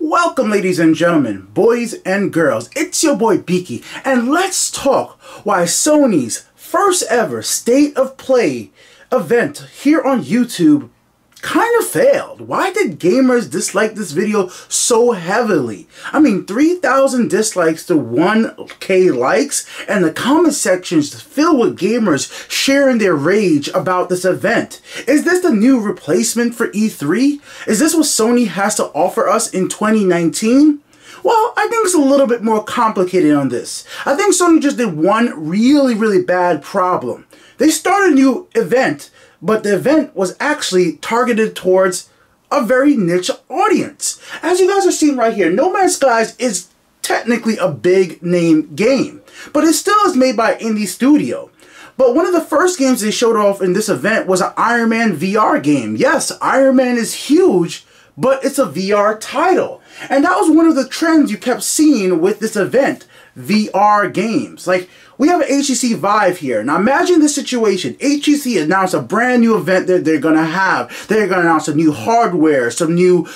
Welcome, ladies and gentlemen, boys and girls. It's your boy Beaky, and let's talk why Sony's first ever State of Play event here on YouTube kind of failed. Why did gamers dislike this video so heavily? I mean, 3,000 dislikes to 1K likes, and the comment sections filled with gamers sharing their rage about this event. Is this the new replacement for E3? Is this what Sony has to offer us in 2019? Well, I think it's a little bit more complicated on this. I think Sony just did one really bad problem. They started a new event, but the event was actually targeted towards a very niche audience. As you guys are seeing right here, No Man's Skies is technically a big name game, but it still is made by an indie studio. But one of the first games they showed off in this event was an Iron Man VR game. Yes, Iron Man is huge, but it's a VR title. And that was one of the trends you kept seeing with this event, VR games. Like, we have an HTC Vive here. Now imagine this situation. HTC announced a brand new event that they're going to have. They're going to announce some new hardware, some new,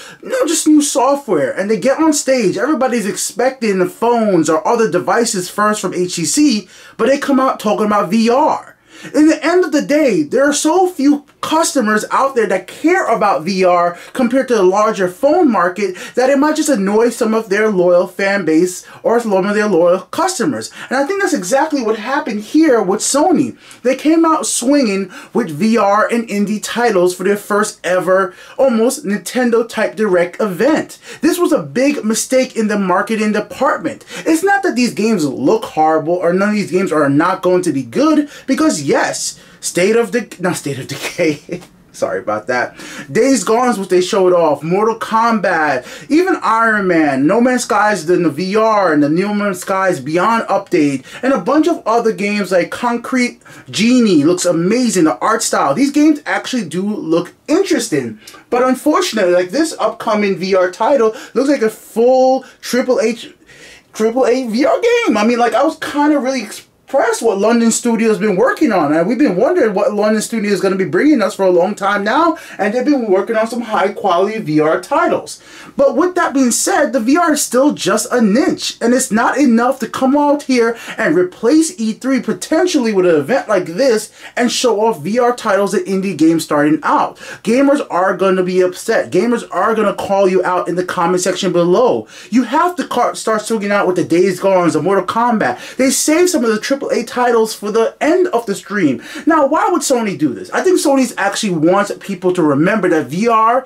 just new software. And they get on stage. Everybody's expecting the phones or other devices first from HTC, but they come out talking about VR. In the end of the day, there are so few customers out there that care about VR compared to the larger phone market that it might just annoy some of their loyal fan base or some of their loyal customers. And I think that's exactly what happened here with Sony. They came out swinging with VR and indie titles for their first ever almost Nintendo type Direct event. This was a big mistake in the marketing department. It's not that these games look horrible or none of these games are not going to be good, because yes, State of Decay, sorry about that. Days Gone is what they showed off. Mortal Kombat, even Iron Man, No Man's Skies in the VR, and the No Man's Skies Beyond update, and a bunch of other games like Concrete Genie looks amazing. The art style, these games actually do look interesting. But unfortunately, like this upcoming VR title looks like a full AAA VR game. I mean, like, I was kind of really what London Studio has been working on, and we've been wondering what London Studio is going to be bringing us for a long time now, and they've been working on some high quality VR titles. But with that being said, the VR is still just a niche, and it's not enough to come out here and replace E3 potentially with an event like this and show off VR titles and indie games starting out. Gamers are going to be upset. Gamers are going to call you out in the comment section below. You have to start swinging out with the Days Gone, the Mortal Kombat. They saved some of the AAA titles for the end of the stream. Now, why would Sony do this? I think Sony actually wants people to remember that VR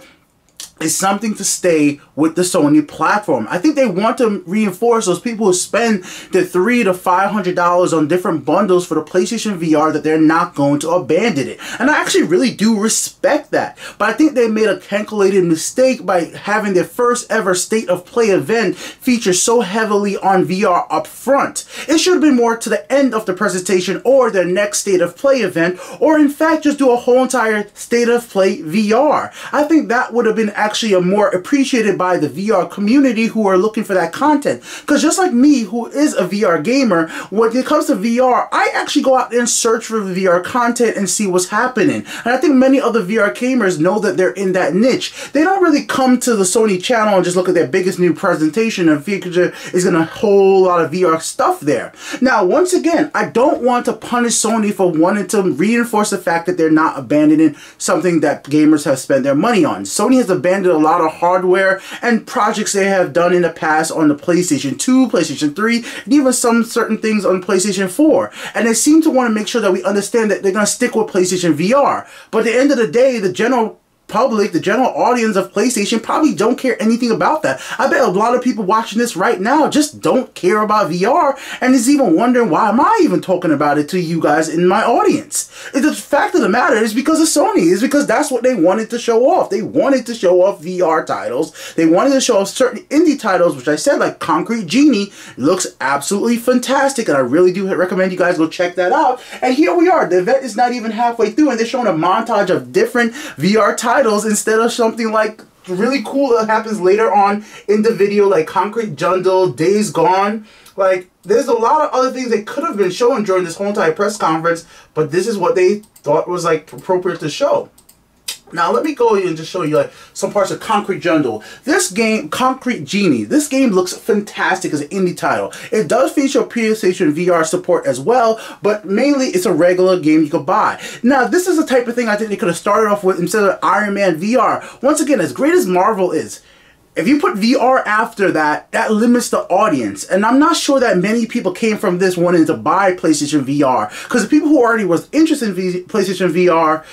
is something to stay with the Sony platform. I think they want to reinforce those people who spend the $300 to $500 on different bundles for the PlayStation VR that they're not going to abandon it. And I actually really do respect that. But I think they made a calculated mistake by having their first ever State of Play event feature so heavily on VR up front. It should have been more to the end of the presentation or their next State of Play event, or in fact just do a whole entire State of Play VR. I think that would have been actually a more appreciated by the VR community who are looking for that content. Because just like me, who is a VR gamer, when it comes to VR, I actually go out there and search for the VR content and see what's happening. And I think many other VR gamers know that they're in that niche. They don't really come to the Sony channel and just look at their biggest new presentation and figure is going to a whole lot of VR stuff there. Now, once again, I don't want to punish Sony for wanting to reinforce the fact that they're not abandoning something that gamers have spent their money on. Sony has abandoned a lot of hardware and projects they have done in the past on the PlayStation 2, PlayStation 3, and even some certain things on PlayStation 4. And they seem to want to make sure that we understand that they're going to stick with PlayStation VR. But at the end of the day, the general public, the general audience of PlayStation probably don't care anything about that. I bet a lot of people watching this right now just don't care about VR and is even wondering, why am I even talking about it to you guys in my audience? The fact of the matter is because of Sony. It's because that's what they wanted to show off. They wanted to show off VR titles. They wanted to show off certain indie titles, which I said, like Concrete Genie, looks absolutely fantastic, and I really do recommend you guys go check that out. And here we are. The event is not even halfway through, and they're showing a montage of different VR titles instead of something like really cool that happens later on in the video, like Concrete Jungle, Days Gone. Like, there's a lot of other things they could have been showing during this whole entire press conference, but this is what they thought was like appropriate to show. Now let me go and just show you like some parts of Concrete Jungle. This game, Concrete Genie, this game looks fantastic as an indie title. It does feature PlayStation VR support as well, but mainly it's a regular game you could buy. Now this is the type of thing I think they could have started off with instead of Iron Man VR. Once again, as great as Marvel is, if you put VR after that, that limits the audience. And I'm not sure that many people came from this wanting to buy PlayStation VR, because the people who already was interested in PlayStation VR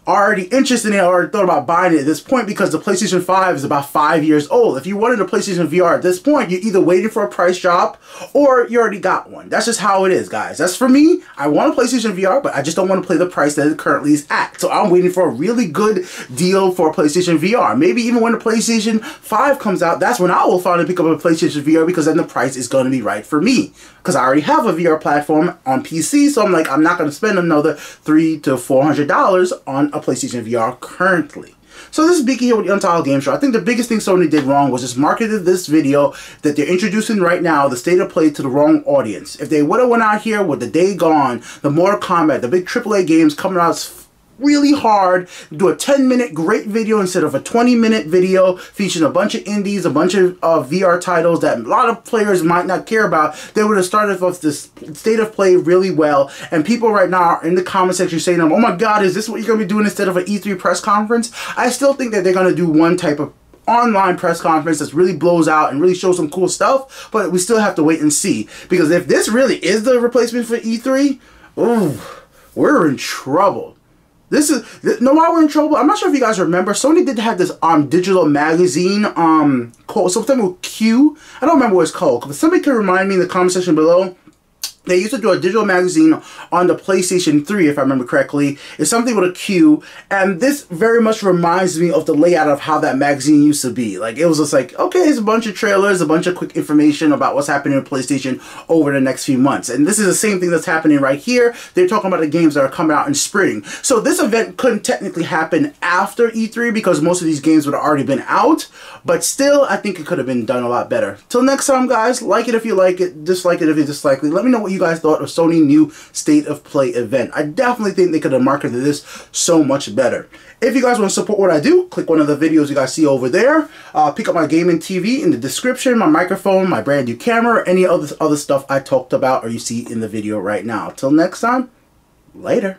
already interested in it or thought about buying it at this point, because the PlayStation 5 is about 5 years old. If you wanted a PlayStation VR at this point, you're either waiting for a price drop or you already got one. That's just how it is, guys. That's for me. I want a PlayStation VR, but I just don't want to pay the price that it currently is at. So I'm waiting for a really good deal for PlayStation VR. Maybe even when the PlayStation 5 comes out, that's when I will finally pick up a PlayStation VR, because then the price is going to be right for me. Because I already have a VR platform on PC, so I'm like, I'm not going to spend another $300 to $400 on a PlayStation VR currently. So this is Beaky here with the Untitled Game Show. I think the biggest thing Sony did wrong was just marketed this video that they're introducing right now, the State of Play, to the wrong audience. If they would have went out here with the Day Gone, the Mortal Kombat, the big AAA games coming out really hard, do a 10-minute great video instead of a 20-minute video featuring a bunch of indies, a bunch of VR titles that a lot of players might not care about, they would have started off this State of Play really well. And people right now are in the comment section saying, oh my god, is this what you're going to be doing instead of an E3 press conference? I still think that they're going to do one type of online press conference that really blows out and really shows some cool stuff, but we still have to wait and see. Because if this really is the replacement for E3, ooh, we're in trouble. This is, know why we're in trouble? I'm not sure if you guys remember, Sony did have this digital magazine called something with Q. I don't remember what it's called, but somebody can remind me in the comment section below. They used to do a digital magazine on the PlayStation 3, if I remember correctly. It's something with a Q, and this very much reminds me of the layout of how that magazine used to be. Like, it was just like, okay, it's a bunch of trailers, a bunch of quick information about what's happening in PlayStation over the next few months. And this is the same thing that's happening right here. They're talking about the games that are coming out in spring. So this event couldn't technically happen after E3 because most of these games would have already been out. But still, I think it could have been done a lot better. Till next time, guys, like it if you like it, dislike it if you dislike it. Let me know what you guys thought of Sony's new State of Play event. I definitely think they could have marketed this so much better. If you guys want to support what I do, click one of the videos you guys see over there. Pick up my gaming TV in the description, my microphone, my brand new camera, any other stuff I talked about or you see in the video right now. Till next time, later.